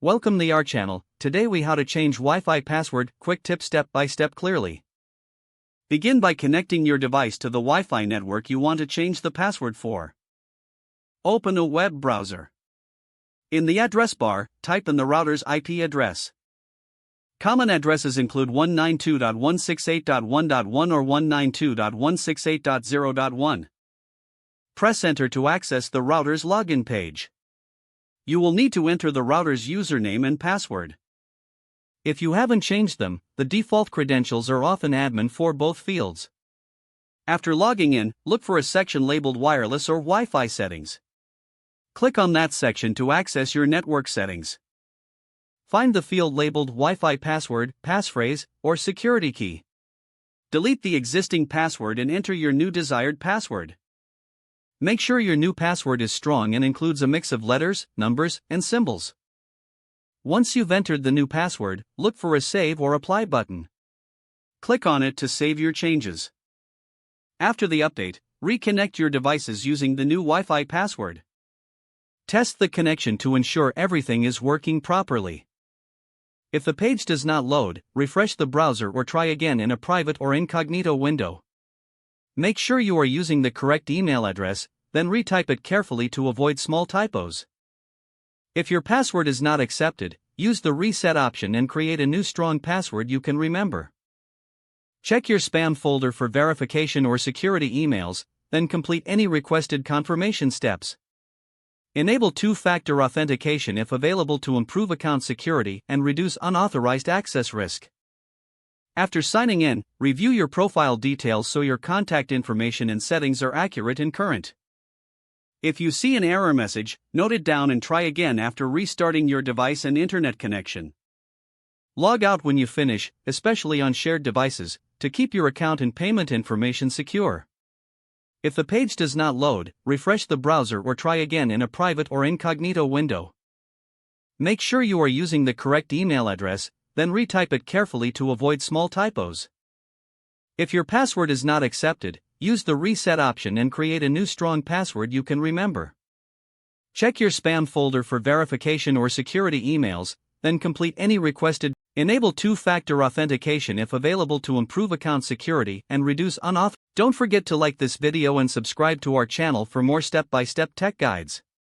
Welcome to our channel. Today we how to change Wi-Fi password, quick tip step by step clearly. Begin by connecting your device to the Wi-Fi network you want to change the password for. Open a web browser. In the address bar, type in the router's IP address. Common addresses include 192.168.1.1 or 192.168.0.1. Press enter to access the router's login page. You will need to enter the router's username and password. If you haven't changed them, the default credentials are often admin for both fields. After logging in, look for a section labeled Wireless or Wi-Fi settings. Click on that section to access your network settings. Find the field labeled Wi-Fi password, passphrase, or security key. Delete the existing password and enter your new desired password. Make sure your new password is strong and includes a mix of letters, numbers, and symbols. Once you've entered the new password, look for a Save or Apply button. Click on it to save your changes. After the update, reconnect your devices using the new Wi-Fi password. Test the connection to ensure everything is working properly. If the page does not load, refresh the browser or try again in a private or incognito window. Make sure you are using the correct email address, then retype it carefully to avoid small typos. If your password is not accepted, use the reset option and create a new strong password you can remember. Check your spam folder for verification or security emails, then complete any requested confirmation steps. Enable two-factor authentication if available to improve account security and reduce unauthorized access risk. After signing in, review your profile details so your contact information and settings are accurate and current. If you see an error message, note it down and try again after restarting your device and internet connection. Log out when you finish, especially on shared devices, to keep your account and payment information secure. If the page does not load, refresh the browser or try again in a private or incognito window. Make sure you are using the correct email address, then retype it carefully to avoid small typos. If your password is not accepted, use the reset option and create a new strong password you can remember. Check your spam folder for verification or security emails, then complete any requested. Enable two-factor authentication if available to improve account security and reduce unauthorized. Don't forget to like this video and subscribe to our channel for more step-by-step tech guides.